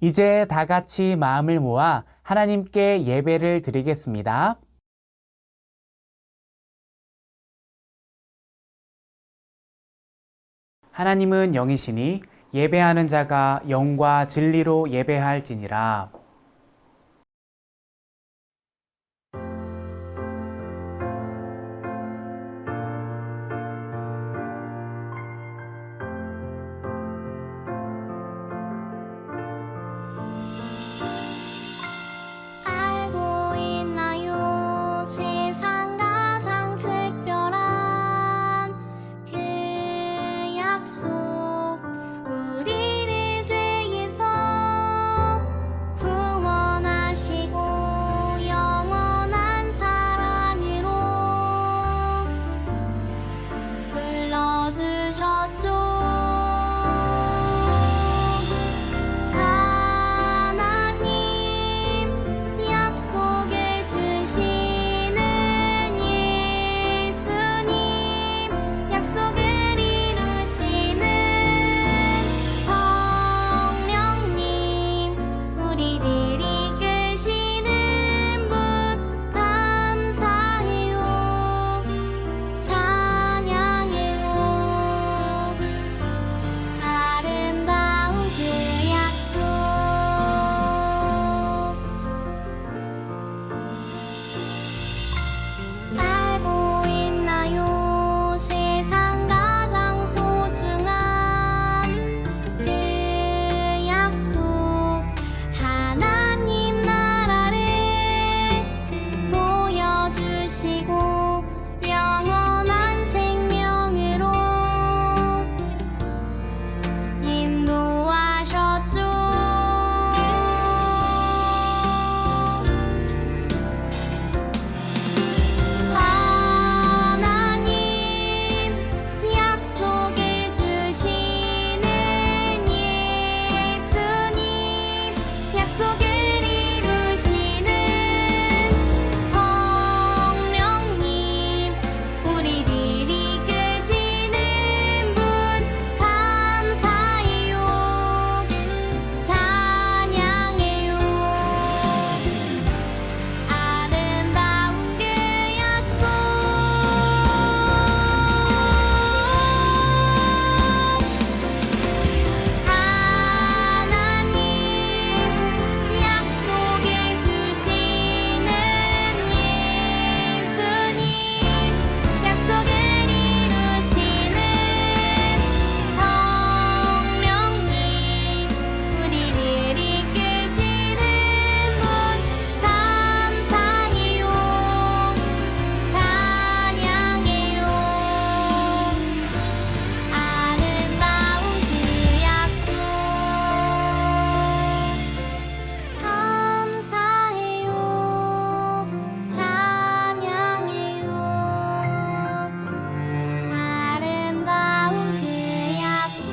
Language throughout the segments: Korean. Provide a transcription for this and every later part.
이제 다 같이 마음을 모아 하나님께 예배를 드리겠습니다. 하나님은 영이시니 예배하는 자가 영과 진리로 예배할지니라. 알고 있나요? 세상 가장 특별한 그 약속, 우리를 죄에서 구원하시고 영원한 사랑으로 불러주셨죠. 약속해 주시는 예수님, 약속을 이루시는 성령님, 우리를 이끄시는 분 감사해요, 찬양해요. 아름다운 그 약속, 알고 있나요? 세상 가장 소중한 그 약속, 하나님 나라를 보여주시고 영원한 생명으로 인도하셨죠. 하나님 약속해 주시는 예수님, 약속을 이루시는 성령님, 우리를 이끄시는 분 감사해요, 찬양해요. 아름다운 그 약속, 하나님 약속해 주시는 예수님, 약속을 이루시는 성령님, 우리를 이끄시는 분 감사해요, 찬양해요. 아름다운 그 약속, 감사해요, 찬양해요. 아름다운 그 약속.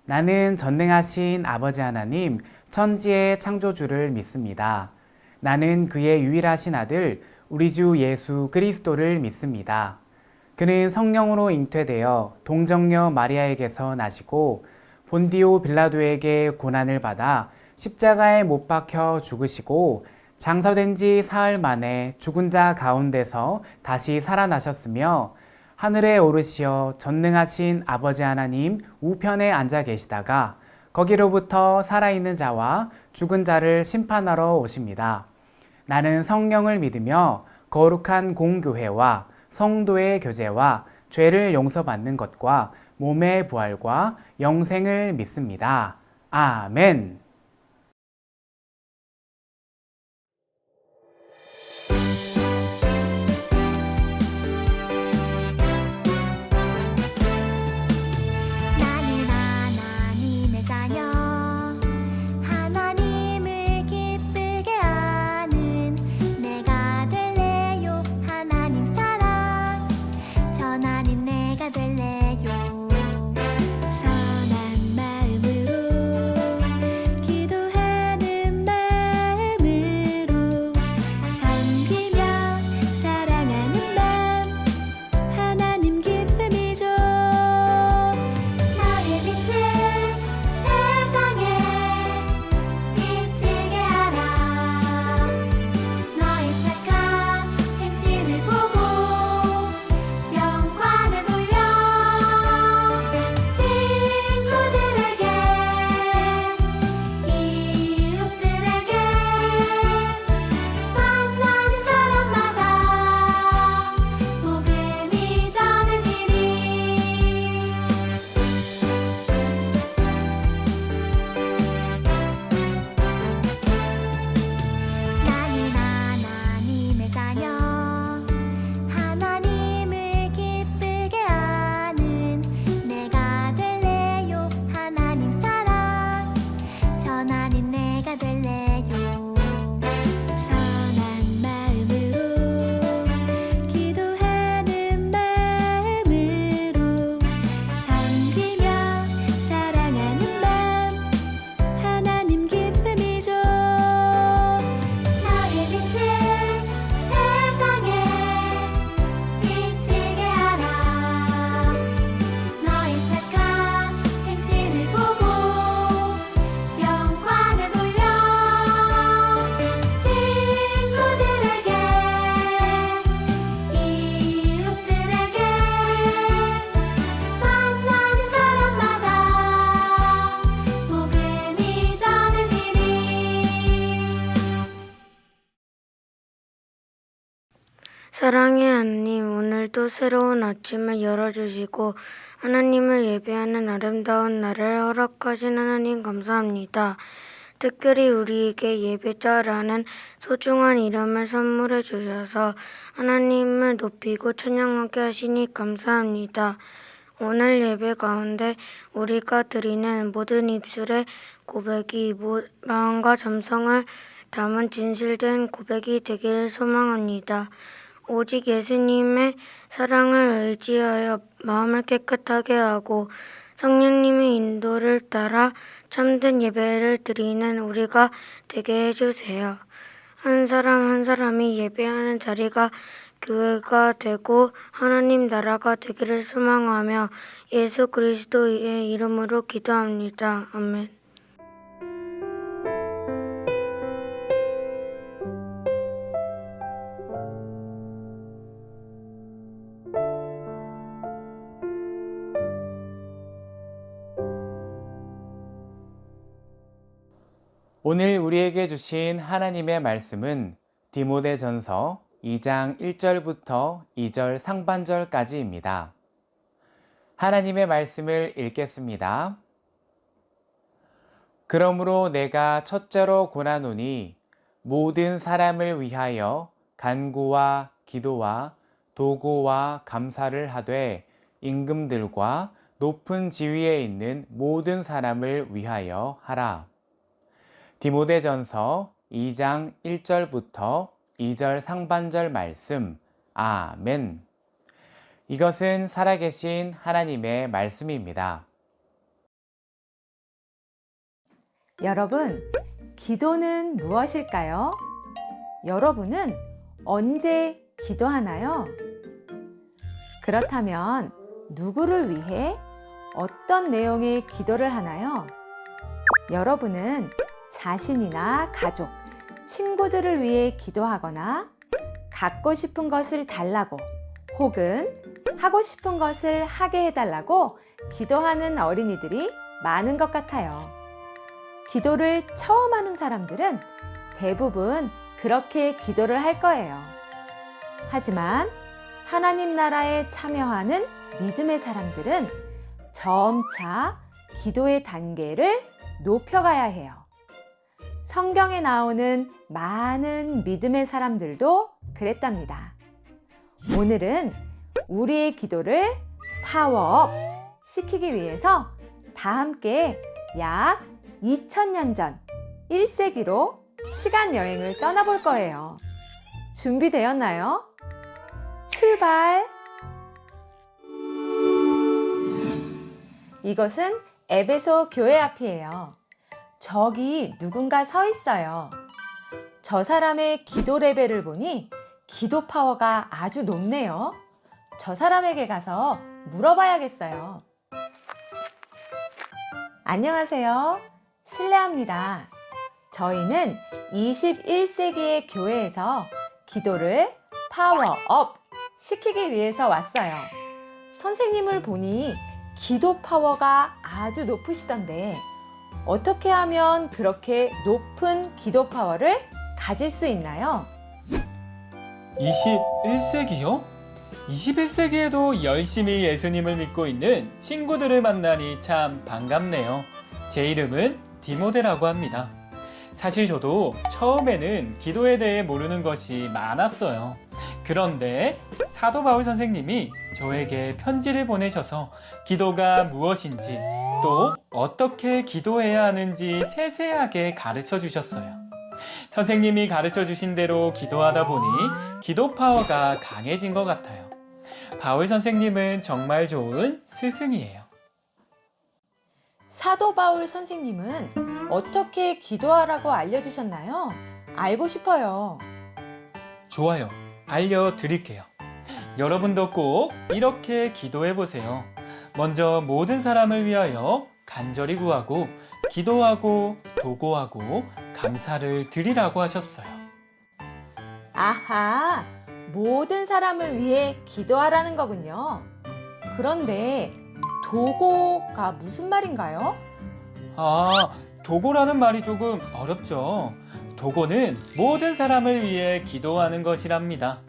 나는 전능하신 아버지 하나님, 천지의 창조주를 믿습니다. 나는 그의 유일하신 아들, 우리 주 예수 그리스도를 믿습니다. 그는 성령으로 잉태되어 동정녀 마리아에게서 나시고 본디오 빌라도에게 고난을 받아 십자가에 못 박혀 죽으시고 장사된 지 사흘 만에 죽은 자 가운데서 다시 살아나셨으며 하늘에 오르시어 전능하신 아버지 하나님 우편에 앉아 계시다가 거기로부터 살아있는 자와 죽은 자를 심판하러 오십니다. 나는 성령을 믿으며 거룩한 공교회와 성도의 교제와 죄를 용서받는 것과 몸의 부활과 영생을 믿습니다. 아멘. 나는 하나님의 자녀, 하나님을 기쁘게 하는 내가 될래요. 하나님 사랑 전하는 내가 될래요. 선한 마음으로 사랑의 하나님, 오늘도 새로운 아침을 열어주시고 하나님을 예배하는 아름다운 날을 허락하신 하나님 감사합니다. 특별히 우리에게 예배자라는 소중한 이름을 선물해 주셔서 하나님을 높이고 찬양하게 하시니 감사합니다. 오늘 예배 가운데 우리가 드리는 모든 입술의 고백이 마음과 잠성을 담은 진실된 고백이 되기를 소망합니다. 오직 예수님의 사랑을 의지하여 마음을 깨끗하게 하고 성령님의 인도를 따라 참된 예배를 드리는 우리가 되게 해주세요. 한 사람 한 사람이 예배하는 자리가 교회가 되고 하나님 나라가 되기를 소망하며 예수 그리스도의 이름으로 기도합니다. 아멘. 오늘 우리에게 주신 하나님의 말씀은 디모데전서 2장 1절부터 2절 상반절까지입니다. 하나님의 말씀을 읽겠습니다. 그러므로 내가 첫째로 고나노니 모든 사람을 위하여 간구와 기도와 도고와 감사를 하되 임금들과 높은 지위에 있는 모든 사람을 위하여 하라. 디모데전서 2장 1절부터 2절 상반절 말씀. 아멘. 이것은 살아계신 하나님의 말씀입니다. 여러분, 기도는 무엇일까요? 여러분은 언제 기도하나요? 그렇다면 누구를 위해 어떤 내용의 기도를 하나요? 여러분은 자신이나 가족, 친구들을 위해 기도하거나 갖고 싶은 것을 달라고 혹은 하고 싶은 것을 하게 해달라고 기도하는 어린이들이 많은 것 같아요. 기도를 처음 하는 사람들은 대부분 그렇게 기도를 할 거예요. 하지만 하나님 나라에 참여하는 믿음의 사람들은 점차 기도의 단계를 높여가야 해요. 성경에 나오는 많은 믿음의 사람들도 그랬답니다. 오늘은 우리의 기도를 파워업 시키기 위해서 다 함께 약 2000년 전 1세기로 시간 여행을 떠나볼 거예요. 준비되었나요? 출발! 이것은 에베소 교회 앞이에요. 저기 누군가 서 있어요. 저 사람의 기도 레벨을 보니 기도 파워가 아주 높네요. 저 사람에게 가서 물어봐야겠어요. 안녕하세요. 실례합니다. 저희는 21세기의 교회에서 기도를 파워업 시키기 위해서 왔어요. 선생님을 보니 기도 파워가 아주 높으시던데 어떻게 하면 그렇게 높은 기도 파워를 가질 수 있나요? 21세기요? 21세기에도 열심히 예수님을 믿고 있는 친구들을 만나니 참 반갑네요. 제 이름은 디모데라고 합니다. 사실 저도 처음에는 기도에 대해 모르는 것이 많았어요. 그런데 사도 바울 선생님이 저에게 편지를 보내셔서 기도가 무엇인지 또 어떻게 기도해야 하는지 세세하게 가르쳐 주셨어요. 선생님이 가르쳐 주신 대로 기도하다 보니 기도 파워가 강해진 것 같아요. 바울 선생님은 정말 좋은 스승이에요. 사도 바울 선생님은 어떻게 기도하라고 알려주셨나요? 알고 싶어요. 좋아요. 알려드릴게요. 여러분도 꼭 이렇게 기도해 보세요. 먼저 모든 사람을 위하여 간절히 구하고 기도하고 도고하고 감사를 드리라고 하셨어요. 아하, 모든 사람을 위해 기도하라는 거군요. 그런데 도고가 무슨 말인가요? 도고라는 말이 조금 어렵죠. 도고는 모든 사람을 위해 기도하는 것이랍니다.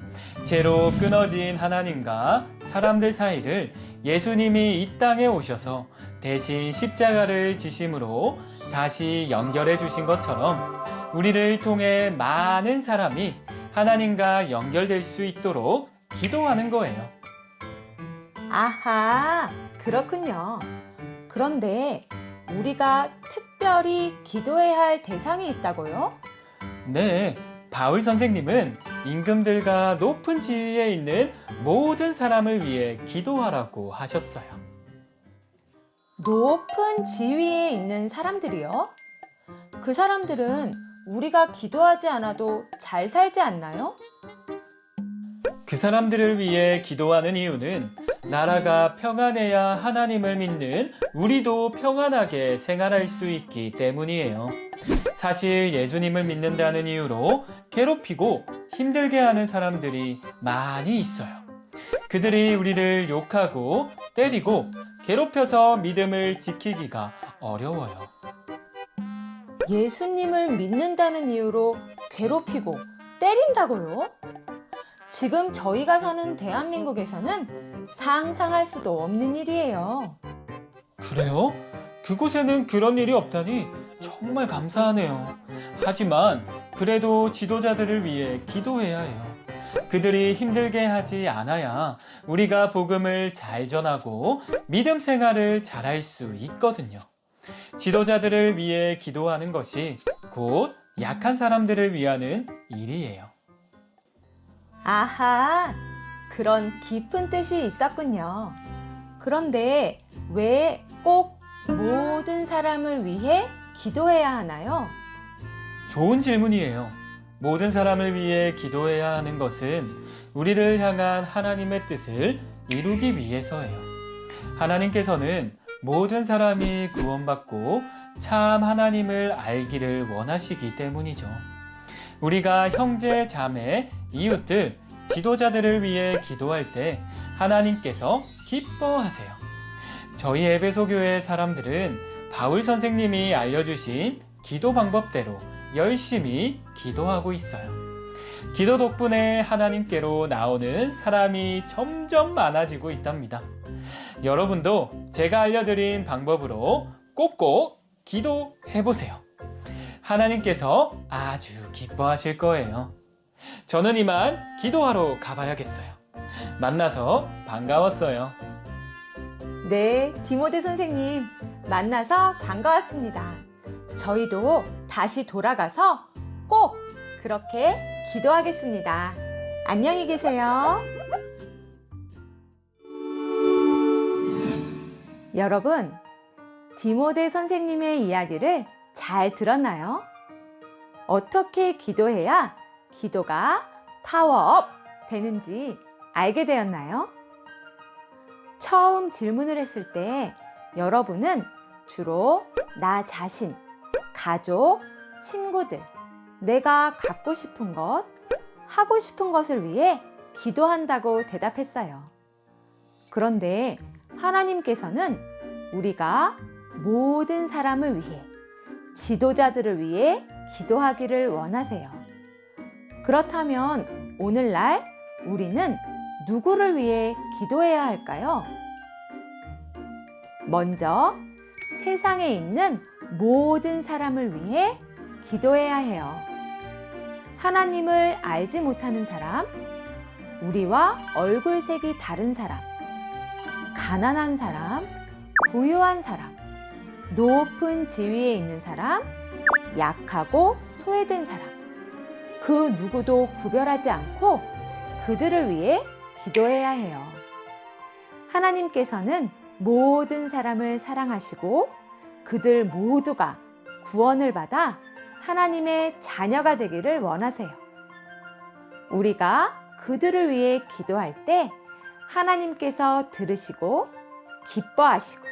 죄로 끊어진 하나님과 사람들 사이를 예수님이 이 땅에 오셔서 대신 십자가를 지심으로 다시 연결해 주신 것처럼 우리를 통해 많은 사람이 하나님과 연결될 수 있도록 기도하는 거예요. 아하, 그렇군요. 그런데 우리가 특별히 기도해야 할 대상이 있다고요? 네, 바울 선생님은 임금들과 높은 지위에 있는 모든 사람을 위해 기도하라고 하셨어요. 높은 지위에 있는 사람들이요? 그 사람들은 우리가 기도하지 않아도 잘 살지 않나요? 그 사람들을 위해 기도하는 이유는 나라가 평안해야 하나님을 믿는 우리도 평안하게 생활할 수 있기 때문이에요. 사실 예수님을 믿는다는 이유로 괴롭히고 힘들게 하는 사람들이 많이 있어요. 그들이 우리를 욕하고 때리고 괴롭혀서 믿음을 지키기가 어려워요. 예수님을 믿는다는 이유로 괴롭히고 때린다고요? 지금 저희가 사는 대한민국에서는 상상할 수도 없는 일이에요. 그래요? 그곳에는 그런 일이 없다니 정말 감사하네요. 하지만 그래도 지도자들을 위해 기도해야 해요. 그들이 힘들게 하지 않아야 우리가 복음을 잘 전하고 믿음 생활을 잘할 수 있거든요. 지도자들을 위해 기도하는 것이 곧 약한 사람들을 위하는 일이에요. 아하, 그런 깊은 뜻이 있었군요. 그런데 왜 꼭 모든 사람을 위해 기도해야 하나요? 좋은 질문이에요. 모든 사람을 위해 기도해야 하는 것은 우리를 향한 하나님의 뜻을 이루기 위해서예요. 하나님께서는 모든 사람이 구원받고 참 하나님을 알기를 원하시기 때문이죠. 우리가 형제, 자매, 이웃들, 지도자들을 위해 기도할 때 하나님께서 기뻐하세요. 저희 에베소 교회 사람들은 바울 선생님이 알려주신 기도 방법대로 열심히 기도하고 있어요. 기도 덕분에 하나님께로 나오는 사람이 점점 많아지고 있답니다. 여러분도 제가 알려드린 방법으로 꼭꼭 기도해보세요. 하나님께서 아주 기뻐하실 거예요. 저는 이만 기도하러 가봐야겠어요. 만나서 반가웠어요. 네, 디모데 선생님, 만나서 반가웠습니다. 저희도 다시 돌아가서 꼭 그렇게 기도하겠습니다. 안녕히 계세요. 여러분, 디모데 선생님의 이야기를 잘 들었나요? 어떻게 기도해야 기도가 파워업 되는지 알게 되었나요? 처음 질문을 했을 때 여러분은 주로 나 자신, 가족, 친구들, 내가 갖고 싶은 것, 하고 싶은 것을 위해 기도한다고 대답했어요. 그런데 하나님께서는 우리가 모든 사람을 위해, 지도자들을 위해 기도하기를 원하세요. 그렇다면 오늘날 우리는 누구를 위해 기도해야 할까요? 먼저 세상에 있는 모든 사람을 위해 기도해야 해요. 하나님을 알지 못하는 사람, 우리와 얼굴색이 다른 사람, 가난한 사람, 부유한 사람, 높은 지위에 있는 사람, 약하고 소외된 사람, 그 누구도 구별하지 않고 그들을 위해 기도해야 해요. 하나님께서는 모든 사람을 사랑하시고 그들 모두가 구원을 받아 하나님의 자녀가 되기를 원하세요. 우리가 그들을 위해 기도할 때 하나님께서 들으시고 기뻐하시고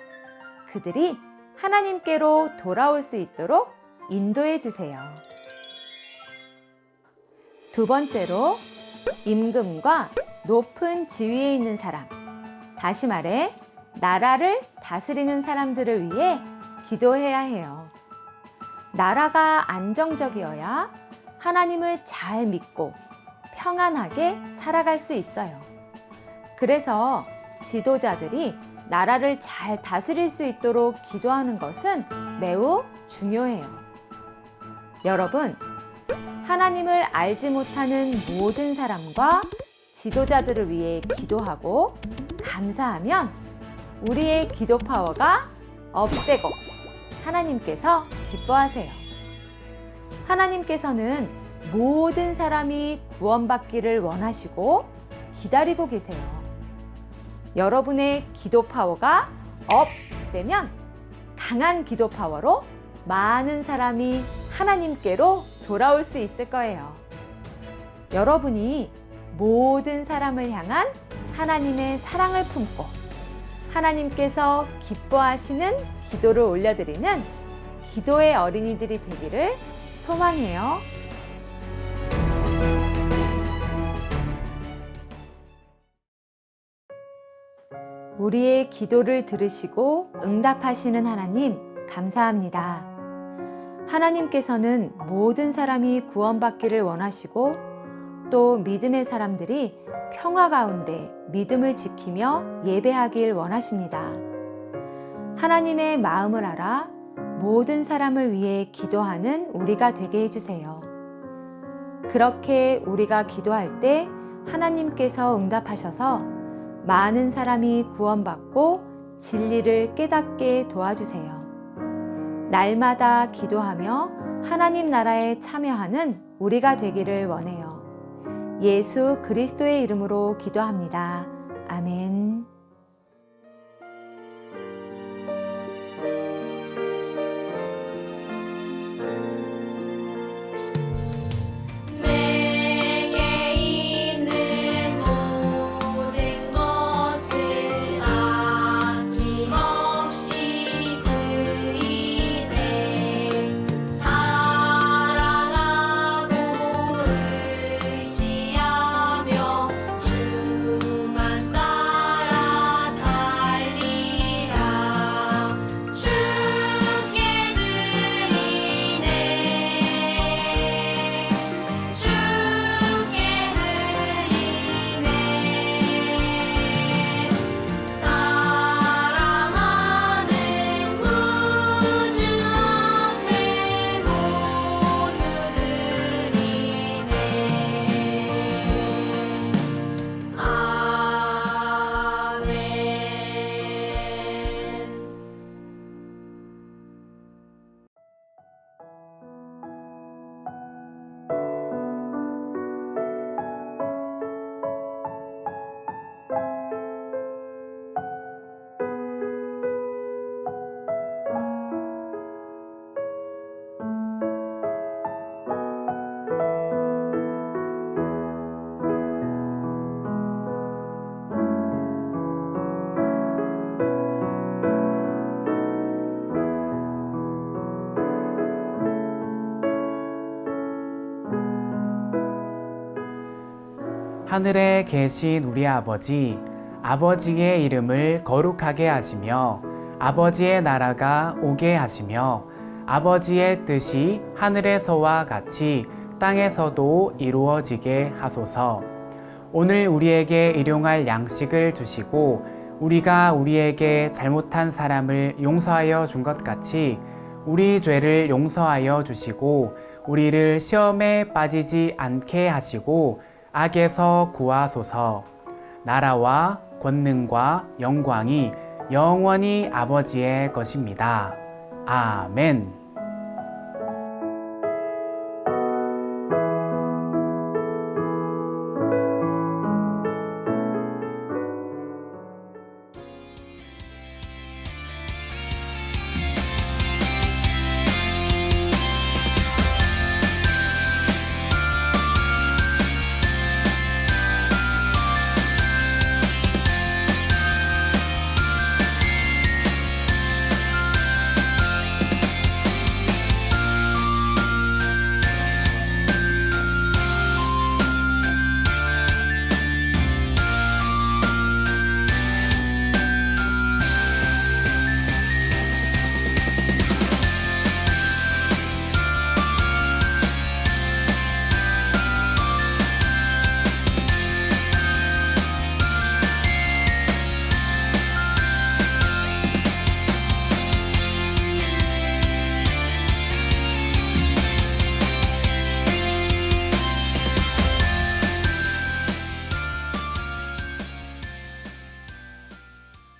그들이 하나님께로 돌아올 수 있도록 인도해 주세요. 두 번째로 임금과 높은 지위에 있는 사람, 다시 말해 나라를 다스리는 사람들을 위해 기도해야 해요. 나라가 안정적이어야 하나님을 잘 믿고 평안하게 살아갈 수 있어요. 그래서 지도자들이 나라를 잘 다스릴 수 있도록 기도하는 것은 매우 중요해요. 여러분, 하나님을 알지 못하는 모든 사람과 지도자들을 위해 기도하고 감사하면 우리의 기도 파워가 업되고 하나님께서 기뻐하세요. 하나님께서는 모든 사람이 구원받기를 원하시고 기다리고 계세요. 여러분의 기도 파워가 업되면 강한 기도 파워로 많은 사람이 하나님께로 돌아올 수 있을 거예요. 여러분이 모든 사람을 향한 하나님의 사랑을 품고 하나님께서 기뻐하시는 기도를 올려드리는 기도의 어린이들이 되기를 소망해요. 우리의 기도를 들으시고 응답하시는 하나님, 감사합니다. 하나님께서는 모든 사람이 구원받기를 원하시고 또 믿음의 사람들이 평화 가운데 믿음을 지키며 예배하길 원하십니다. 하나님의 마음을 알아 모든 사람을 위해 기도하는 우리가 되게 해주세요. 그렇게 우리가 기도할 때 하나님께서 응답하셔서 많은 사람이 구원받고 진리를 깨닫게 도와주세요. 날마다 기도하며 하나님 나라에 참여하는 우리가 되기를 원해요. 예수 그리스도의 이름으로 기도합니다. 아멘. 내게 있는 모든 것을 아낌없이 드리네. 사랑하고 의지하며 주만 따라 살리라. 주께 드리네. 주께 드리네. 사랑하는 구주 앞에 모두 드리네. 아멘. 하늘에 계신 우리 아버지, 아버지의 이름을 거룩하게 하시며 아버지의 나라가 오게 하시며 아버지의 뜻이 하늘에서와 같이 땅에서도 이루어지게 하소서. 오늘 우리에게 일용할 양식을 주시고 우리가 우리에게 잘못한 사람을 용서하여 준 것 같이 우리 죄를 용서하여 주시고 우리를 시험에 빠지지 않게 하시고 악에서 구하소서. 나라와 권능과 영광이 영원히 아버지의 것입니다. 아멘.